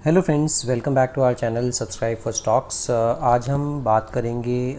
Hello friends, welcome back to our channel subscribe for stocks. आज हम बात करेंगे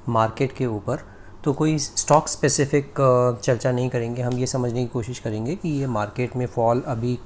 मार्केट के ऊपर। तो कोई स्टॉक स्पेसिफिक चर्चा नहीं करेंगे, हम ये समझने की कोशिश करेंगे कि ये मार्केट में फॉल अभी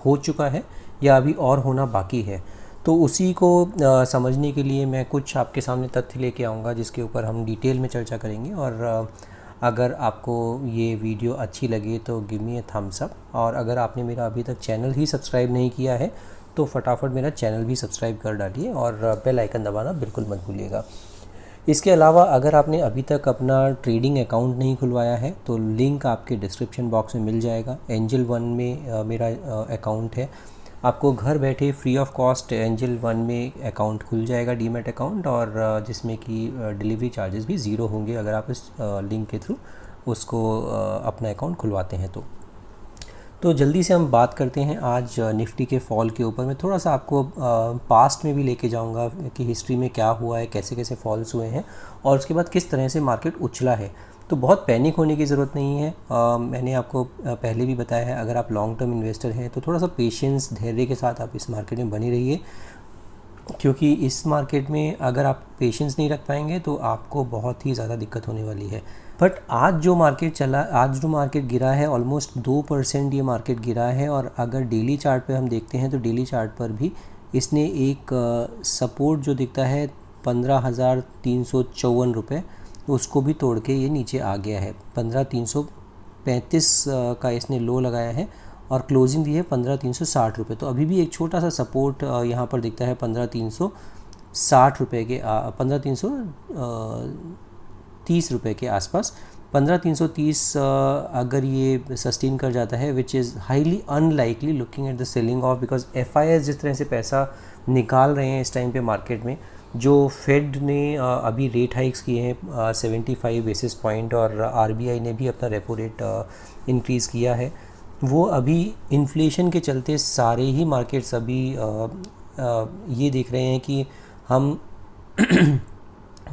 हो चुका है या अभी और होना बाकी है। तो उसी को समझने के लिए मैं कुछ आपके सामने तथ्य लेके आऊँगा जिसके ऊपर हम डिटेल में चर्चा करेंगे। और अगर आपको ये वीडियो अच्छी लगे तो गिव मी ए थम्स अप, और अगर आपने मेरा अभी तक चैनल ही सब्सक्राइब नहीं किया है तो फटाफट मेरा चैनल भी सब्सक्राइब कर डालिए और बेल आइकन दबाना बिल्कुल मत भूलिएगा। इसके अलावा अगर आपने अभी तक अपना ट्रेडिंग अकाउंट नहीं खुलवाया है तो लिंक आपके डिस्क्रिप्शन बॉक्स में मिल जाएगा। एंजल वन में मेरा अकाउंट है। आपको घर बैठे free of cost angel one में अकाउंट खुल जाएगा, डीमैट अकाउंट, और जिसमें कि डिलीवरी चार्जेस भी ज़ीरो होंगे अगर आप इस लिंक के थ्रू उसको अपना अकाउंट खुलवाते हैं। तो जल्दी से हम बात करते हैं आज निफ्टी के फॉल के ऊपर। मैं थोड़ा सा आपको पास्ट में भी लेके जाऊंगा कि हिस्ट्री में क्या हुआ है, कैसे कैसे फॉल्स हुए हैं और उसके बाद किस तरह से मार्केट उछला है। तो बहुत पैनिक होने की ज़रूरत नहीं है। मैंने आपको पहले भी बताया है, अगर आप लॉन्ग टर्म इन्वेस्टर हैं तो थोड़ा सा पेशेंस, धैर्य के साथ आप इस मार्केट में बने रहिए, क्योंकि इस मार्केट में अगर आप पेशेंस नहीं रख पाएंगे तो आपको बहुत ही ज़्यादा दिक्कत होने वाली है। बट आज जो मार्केट चला, आज जो मार्केट गिरा है ऑलमोस्ट 2% ये मार्केट गिरा है। और अगर डेली चार्ट पे हम देखते हैं तो डेली चार्ट पर भी इसने एक सपोर्ट जो दिखता है 15,354 रुपये, उसको भी तोड़ के ये नीचे आ गया है। 15,335 का इसने लो लगाया है और क्लोजिंग दी है 15,360 रुपये। तो अभी भी एक छोटा सा सपोर्ट यहाँ पर दिखता है 15,360 रुपये के 15,330 रुपये के आसपास। 15,330 अगर ये सस्टेन कर जाता है, which is highly unlikely looking at the selling of, because FIS जिस तरह से पैसा निकाल रहे हैं इस टाइम पे मार्केट में, जो फेड ने अभी रेट हाइक्स किए हैं 75 बेसिस पॉइंट, और RBI ने भी अपना रेपो रेट इंक्रीज़ किया है, वो अभी इन्फ्लेशन के चलते सारे ही मार्केट्स अभी ये देख रहे हैं कि हम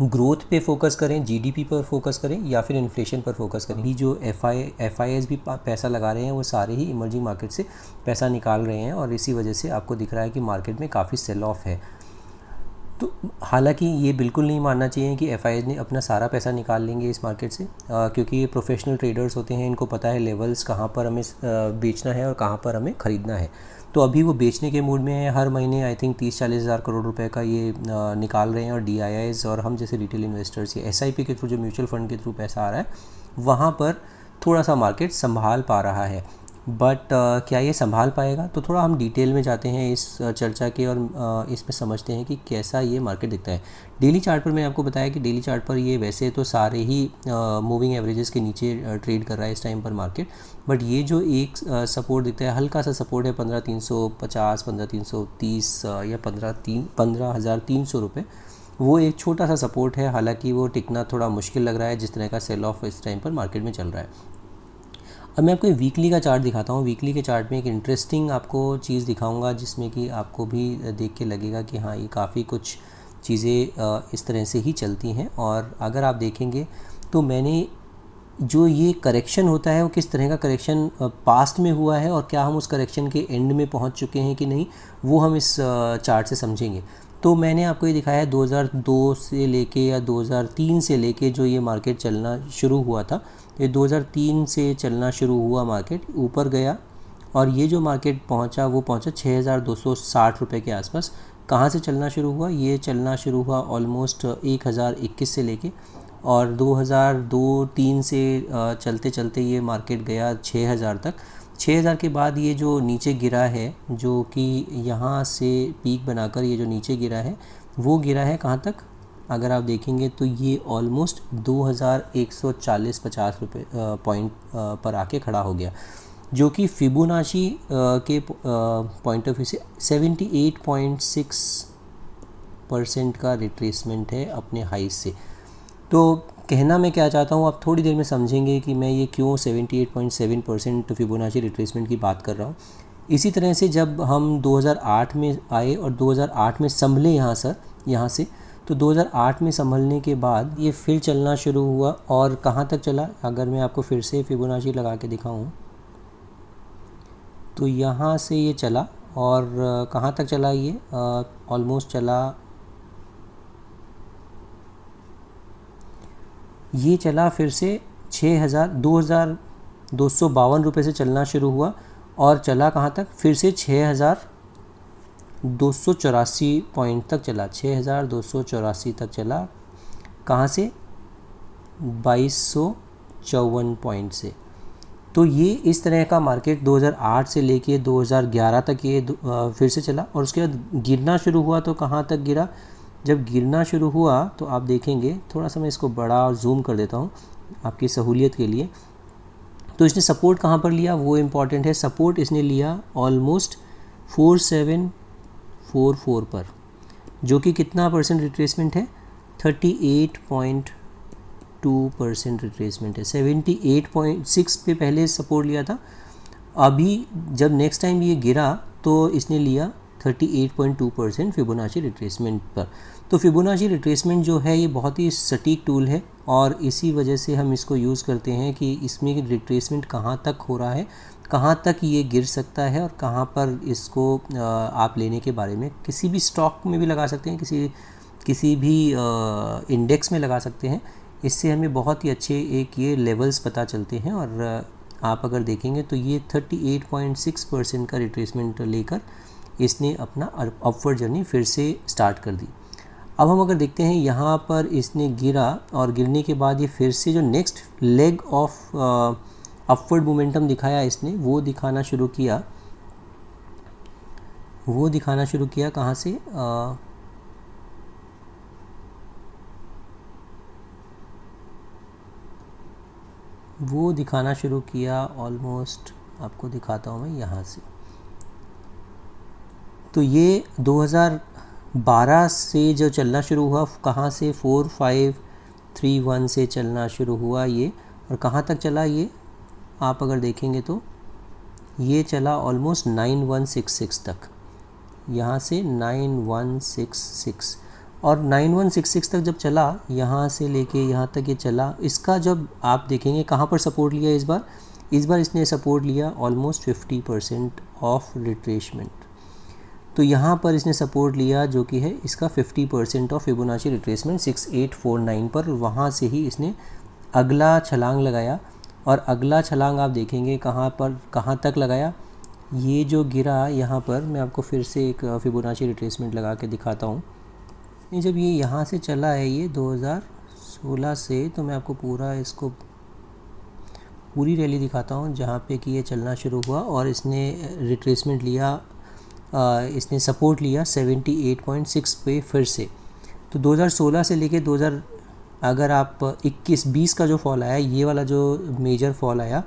ग्रोथ पे फोकस करें, GDP पर फोकस करें या फिर इन्फ्लेशन पर फोकस करें। ये जो FIS भी पैसा लगा रहे हैं वो सारे ही इमर्जिंग मार्केट से पैसा निकाल रहे हैं, और इसी वजह से आपको दिख रहा है कि मार्केट में काफ़ी सेल ऑफ है। तो हालांकि ये बिल्कुल नहीं मानना चाहिए कि FIS ने अपना सारा पैसा निकाल लेंगे इस मार्केट से, क्योंकि ये प्रोफेशनल ट्रेडर्स होते हैं, इनको पता है लेवल्स कहाँ पर हमें बेचना है और कहाँ पर हमें ख़रीदना है। तो अभी वो बेचने के मूड में है। हर महीने आई थिंक 30-40 हज़ार करोड़ रुपए का ये निकाल रहे हैं, और DIIs और हम जैसे रिटेल इन्वेस्टर्स या SIP के थ्रू, जो म्यूचुअल फंड के थ्रू पैसा आ रहा है, वहाँ पर थोड़ा सा मार्केट संभाल पा रहा है। बट क्या ये संभाल पाएगा? तो थोड़ा हम डिटेल में जाते हैं इस चर्चा के, और इसमें समझते हैं कि कैसा ये मार्केट दिखता है। डेली चार्ट पर मैं आपको बताया कि डेली चार्ट पर ये वैसे तो सारे ही मूविंग एवरेजेस के नीचे ट्रेड कर रहा है इस टाइम पर मार्केट। बट ये जो एक सपोर्ट दिखता है, हल्का सा सपोर्ट है 15,350, 15,330 या 15,300 रुपये, वो एक छोटा सा सपोर्ट है। हालांकि वो टिकना थोड़ा मुश्किल लग रहा है जिस तरह का सेल ऑफ इस टाइम पर मार्केट में चल रहा है। अब मैं आपको वीकली का चार्ट दिखाता हूँ। वीकली के चार्ट में एक इंटरेस्टिंग आपको चीज़ दिखाऊंगा जिसमें कि आपको भी देख के लगेगा कि हाँ, ये काफ़ी कुछ चीज़ें इस तरह से ही चलती हैं। और अगर आप देखेंगे तो मैंने जो ये करेक्शन होता है वो किस तरह का करेक्शन पास्ट में हुआ है और क्या हम उस करेक्शन के एंड में पहुंच चुके हैं कि नहीं, वो हम इस चार्ट से समझेंगे। तो मैंने आपको ये दिखाया है 2002 से लेके या 2003 से लेके जो ये मार्केट चलना शुरू हुआ था। ये 2003 से चलना शुरू हुआ, मार्केट ऊपर गया और ये जो मार्केट पहुंचा वो पहुंचा 6,260 रुपये के आसपास। कहाँ से चलना शुरू हुआ? ये चलना शुरू हुआ ऑलमोस्ट 1021 से लेके, और 2002-03 से चलते चलते ये मार्केट गया 6,000 तक। 6,000 के बाद ये जो नीचे गिरा है, जो कि यहाँ से पीक बनाकर ये जो नीचे गिरा है, वो गिरा है कहाँ तक? अगर आप देखेंगे तो ये ऑलमोस्ट 2,140-50 रुपये पॉइंट पर आके खड़ा हो गया, जो कि फिबोनाची के पॉइंट ऑफ व्यू से 78.6% का रिट्रेसमेंट है अपने हाई से। तो कहना मैं क्या चाहता हूँ, आप थोड़ी देर में समझेंगे कि मैं ये क्यों 78.7% फिबोनाची रिट्रेसमेंट की बात कर रहा हूँ। इसी तरह से जब हम 2008 में आए और 2008 में संभले यहाँ से, तो 2008 में संभलने के बाद ये फिर चलना शुरू हुआ, और कहाँ तक चला? अगर मैं आपको फिर से फिबोनाची लगा के दिखाऊँ तो यहाँ से ये चला और कहाँ तक चला ये, ऑलमोस्ट चला, ये चला फिर से 2,252 रुपये से चलना शुरू हुआ और चला कहाँ तक, फिर से 6,284 पॉइंट तक चला, 6,284 तक चला, कहाँ से, 2254 पॉइंट से। तो ये इस तरह का मार्केट 2008 से लेके 2011 तक ये फिर से चला और उसके बाद गिरना शुरू हुआ। तो कहाँ तक गिरा, जब गिरना शुरू हुआ तो आप देखेंगे, थोड़ा सा मैं इसको बड़ा और जूम कर देता हूँ आपकी सहूलियत के लिए। तो इसने सपोर्ट कहाँ पर लिया वो इम्पॉर्टेंट है। सपोर्ट इसने लिया ऑलमोस्ट 4744 पर, जो कि कितना परसेंट रिट्रेसमेंट है, 38.2% रिट्रेसमेंट है। 78.6 पे पहले सपोर्ट लिया था, अभी जब नेक्स्ट टाइम ये गिरा तो इसने लिया 38.2% फिबोनाची रिट्रेसमेंट पर। तो फिबोनाची रिट्रेसमेंट जो है ये बहुत ही सटीक टूल है और इसी वजह से हम इसको यूज़ करते हैं कि इसमें रिट्रेसमेंट कहाँ तक हो रहा है, कहाँ तक ये गिर सकता है और कहाँ पर इसको आप लेने के बारे में किसी भी स्टॉक में भी लगा सकते हैं, किसी भी इंडेक्स में लगा सकते हैं। इससे हमें बहुत ही अच्छे एक ये लेवल्स पता चलते हैं और आप अगर देखेंगे तो ये 38.6% का रिट्रेसमेंट लेकर इसने अपना अपवर्ड जर्नी फिर से स्टार्ट कर दी। अब हम अगर देखते हैं यहाँ पर इसने गिरा और गिरने के बाद ये फिर से जो next leg of upward momentum दिखाया इसने, वो दिखाना शुरू किया कहाँ से, वो दिखाना शुरू किया ऑलमोस्ट, आपको दिखाता हूँ मैं यहाँ से। तो ये 2012 से जो चलना शुरू हुआ, कहाँ से 4531 से चलना शुरू हुआ ये, और कहाँ तक चला ये, आप अगर देखेंगे तो ये चला ऑलमोस्ट 9166 तक, यहाँ से 9166, और 9166 तक जब चला, यहाँ से लेके यहाँ तक ये चला। इसका जब आप देखेंगे कहाँ पर सपोर्ट लिया इस बार इसने सपोर्ट लिया ऑलमोस्ट 50% ऑफ रिट्रेसमेंट। तो यहाँ पर इसने सपोर्ट लिया जो कि है इसका 50% ऑफ फिबोनाची रिट्रेसमेंट 6849 पर। वहाँ से ही इसने अगला छलांग लगाया और अगला छलांग आप देखेंगे कहाँ तक लगाया। ये जो गिरा यहाँ पर, मैं आपको फिर से एक फिबोनाची रिट्रेसमेंट लगा के दिखाता हूँ। जब ये यहाँ से चला है ये 2016 से, तो मैं आपको पूरी रैली दिखाता हूँ जहाँ पे कि ये चलना शुरू हुआ और इसने रिट्रेसमेंट लिया, इसने सपोर्ट लिया 78.6 पे फिर से। तो 2016 से लेके 2000, अगर आप 21-20 का जो फॉल आया, ये वाला जो मेजर फॉल आया,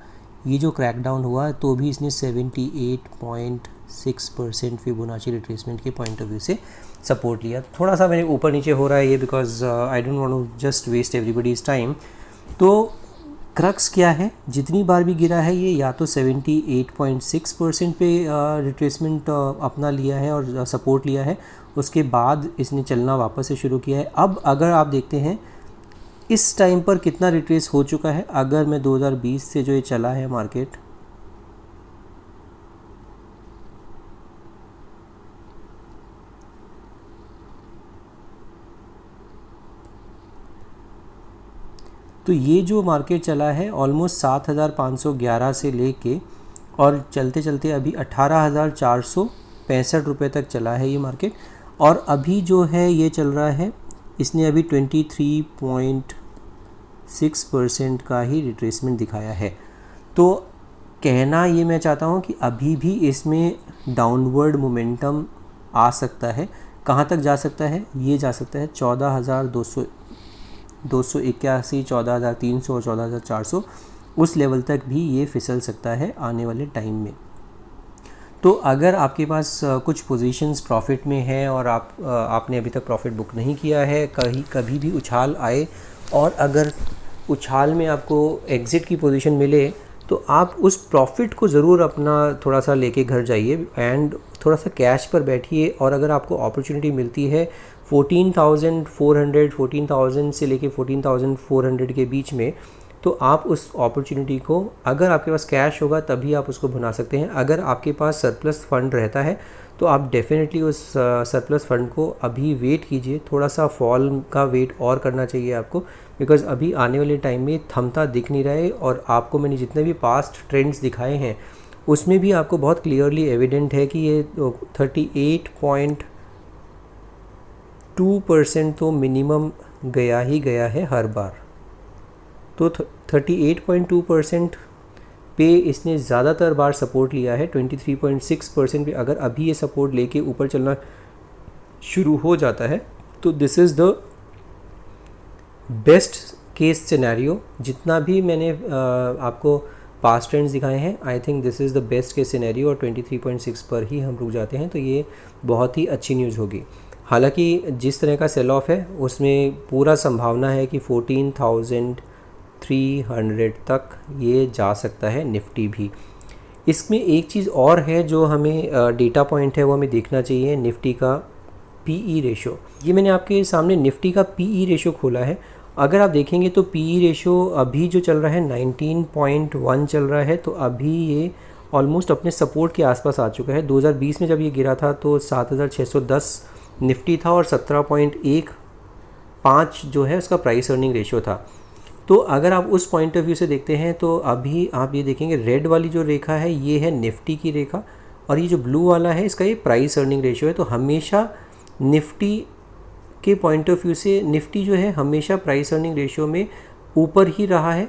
ये जो क्रैकडाउन हुआ, तो भी इसने 78.6% फिबोनाची रिट्रेसमेंट के पॉइंट ऑफ व्यू से सपोर्ट लिया। थोड़ा सा मेरे ऊपर नीचे हो रहा है ये, because I don't want to just waste everybody's time. तो क्रक्स क्या है, जितनी बार भी गिरा है ये या तो 78.6% पे रिट्रेसमेंट अपना लिया है और सपोर्ट लिया है, उसके बाद इसने चलना वापस से शुरू किया है। अब अगर आप देखते हैं इस टाइम पर कितना रिट्रेस हो चुका है, अगर मैं 2020 से जो ये चला है मार्केट, तो ये जो मार्केट चला है ऑलमोस्ट 7511 से लेके और चलते चलते अभी 18,465 रुपये तक चला है ये मार्केट। और अभी जो है ये चल रहा है, इसने अभी 23.6% का ही रिट्रेसमेंट दिखाया है। तो कहना ये मैं चाहता हूँ कि अभी भी इसमें डाउनवर्ड मोमेंटम आ सकता है। कहाँ तक जा सकता है, ये जा सकता है 14,281, 14,300 और 14,400, उस लेवल तक भी ये फिसल सकता है आने वाले टाइम में। तो अगर आपके पास कुछ पोजीशंस प्रॉफिट में है और आपने अभी तक प्रॉफिट बुक नहीं किया है, कभी भी उछाल आए और अगर उछाल में आपको एग्ज़िट की पोजीशन मिले, तो आप उस प्रॉफिट को ज़रूर अपना थोड़ा सा लेके घर जाइए एंड थोड़ा सा कैश पर बैठिए। और अगर आपको अपॉर्चुनिटी मिलती है 14,400 से लेके 14,400 के बीच में, तो आप उस अपॉर्चुनिटी को, अगर आपके पास कैश होगा तभी आप उसको भुना सकते हैं। अगर आपके पास सरप्लस फंड रहता है तो आप डेफिनेटली उस सरप्लस फंड को अभी वेट कीजिए, थोड़ा सा फॉल का वेट और करना चाहिए आपको, बिकॉज़ अभी आने वाले टाइम में थमता दिख नहीं रहा है। और आपको मैंने जितने भी पास्ट ट्रेंड्स दिखाए हैं उसमें भी आपको बहुत क्लियरली एविडेंट है कि ये 38.2% तो मिनिमम गया ही गया है हर बार। तो 38.2% पे इसने ज़्यादातर बार सपोर्ट लिया है। 23.6% पे अगर अभी ये सपोर्ट लेके ऊपर चलना शुरू हो जाता है तो this is the best case scenario. जितना भी मैंने आपको पास्ट ट्रेंड्स दिखाए हैं, I think this is the best case scenario, और 23.6 पर ही हम रुक जाते हैं तो ये बहुत ही अच्छी न्यूज़ होगी। हालांकि जिस तरह का सेल ऑफ है उसमें पूरा संभावना है कि 14,300 तक ये जा सकता है निफ्टी भी। इसमें एक चीज़ और है जो हमें डेटा पॉइंट है वो हमें देखना चाहिए, निफ्टी का पीई रेशो। ये मैंने आपके सामने निफ्टी का पीई रेशो खोला है। अगर आप देखेंगे तो पीई रेशो अभी जो चल रहा है 19.1 चल रहा है, तो अभी ये ऑलमोस्ट अपने सपोर्ट के आसपास आ चुका है। 2020 में जब ये गिरा था तो 7,610 निफ्टी था और 17.15 जो है उसका प्राइस अर्निंग रेशो था। तो अगर आप उस पॉइंट ऑफ व्यू से देखते हैं तो अभी आप ये देखेंगे रेड वाली जो रेखा है ये है निफ्टी की रेखा, और ये जो ब्लू वाला है इसका ये प्राइस अर्निंग रेशो है। तो हमेशा निफ्टी के पॉइंट ऑफ व्यू से निफ्टी जो है हमेशा प्राइस अर्निंग रेशियो में ऊपर ही रहा है।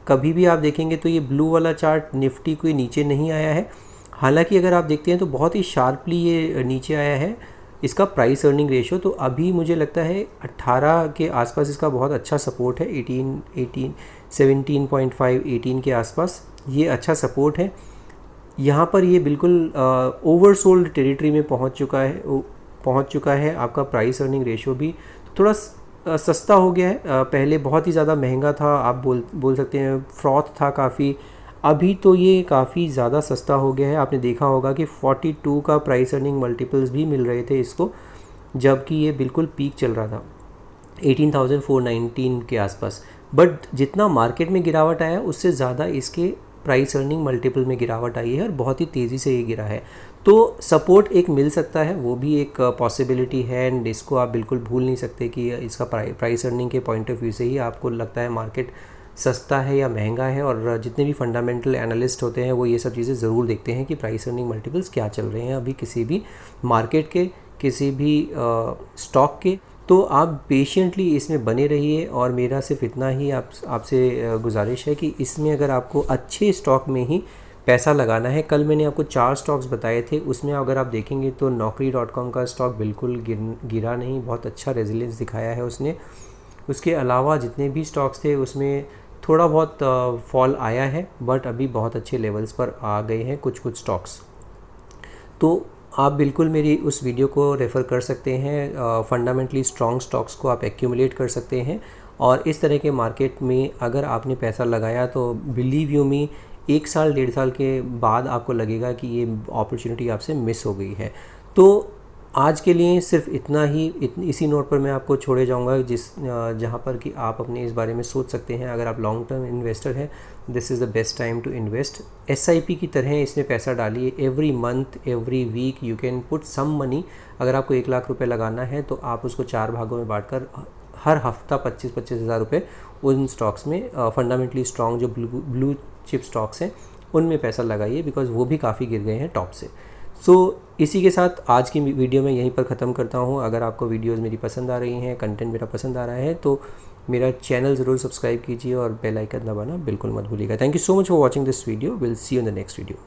कभी भी आप देखेंगे तो ये ब्लू वाला चार्ट निफ्टी कोई नीचे नहीं आया है। हालांकि अगर आप देखते हैं तो बहुत ही शार्पली ये नीचे आया है इसका प्राइस अर्निंग रेशियो। तो अभी मुझे लगता है 18 के आसपास इसका बहुत अच्छा सपोर्ट है, 17.5 18 के आसपास ये अच्छा सपोर्ट है। यहाँ पर ये बिल्कुल ओवरसोल्ड टेरिटरी में पहुँच चुका है आपका प्राइस अर्निंग रेशियो भी। तो थोड़ा सस्ता हो गया है, पहले बहुत ही ज़्यादा महंगा था, आप बोल सकते हैं फ्रॉथ था काफ़ी। अभी तो ये काफ़ी ज़्यादा सस्ता हो गया है। आपने देखा होगा कि 42 का प्राइस अर्निंग मल्टीपल्स भी मिल रहे थे इसको, जबकि ये बिल्कुल पीक चल रहा था 18,419 के आसपास। बट जितना मार्केट में गिरावट आया उससे ज़्यादा इसके प्राइस अर्निंग मल्टीपल में गिरावट आई है और बहुत ही तेज़ी से ये गिरा है। तो सपोर्ट एक मिल सकता है, वो भी एक पॉसिबिलिटी है, एंड इसको आप बिल्कुल भूल नहीं सकते कि इसका प्राइस अर्निंग के पॉइंट ऑफ व्यू से ही आपको लगता है मार्केट सस्ता है या महंगा है। और जितने भी फंडामेंटल एनालिस्ट होते हैं वो ये सब चीज़ें ज़रूर देखते हैं कि प्राइस अर्निंग मल्टीपल्स क्या चल रहे हैं अभी किसी भी मार्केट के, किसी भी स्टॉक के। तो आप पेशेंटली इसमें बने रहिए, और मेरा सिर्फ इतना ही आपसे गुजारिश है कि इसमें अगर आपको अच्छे स्टॉक में ही पैसा लगाना है। कल मैंने आपको 4 स्टॉक्स बताए थे, उसमें अगर आप देखेंगे तो Naukri.com का स्टॉक बिल्कुल गिरा नहीं, बहुत अच्छा रेजिलेंस दिखाया है उसने। उसके अलावा जितने भी स्टॉक्स थे उसमें थोड़ा बहुत फॉल आया है, बट अभी बहुत अच्छे लेवल्स पर आ गए हैं कुछ स्टॉक्स। तो आप बिल्कुल मेरी उस वीडियो को रेफ़र कर सकते हैं। फंडामेंटली स्ट्रॉन्ग स्टॉक्स को आप एक्यूमुलेट कर सकते हैं, और इस तरह के मार्केट में अगर आपने पैसा लगाया तो बिलीव यू मी 1 साल 1.5 साल के बाद आपको लगेगा कि ये अपॉर्चुनिटी आपसे मिस हो गई है। तो आज के लिए सिर्फ इतना ही, इसी नोट पर मैं आपको छोड़े जाऊंगा जहां पर कि आप अपने इस बारे में सोच सकते हैं। अगर आप लॉन्ग टर्म इन्वेस्टर हैं, this is the best time to invest. SIP की तरह इसमें पैसा डालिए। Every month, every week you can put some money. अगर आपको 1 लाख रुपए लगाना है तो आप उसको 4 भागों में बांटकर हर हफ्ता 25-25 हज़ार रुपये उन स्टॉक्स में, फंडामेंटली स्ट्रॉन्ग जो ब्लू चिप स्टॉक्स हैं उनमें पैसा लगाइए, बिकॉज़ वो भी काफ़ी गिर गए हैं टॉप से। इसी के साथ आज की वीडियो मैं यहीं पर ख़त्म करता हूँ। अगर आपको वीडियोस मेरी पसंद आ रही हैं, कंटेंट मेरा पसंद आ रहा है, तो मेरा चैनल ज़रूर सब्सक्राइब कीजिए और बेल आइकन दबाना बिल्कुल मत भूलिएगा। Thank you so much for watching this video. Will see you in the next video.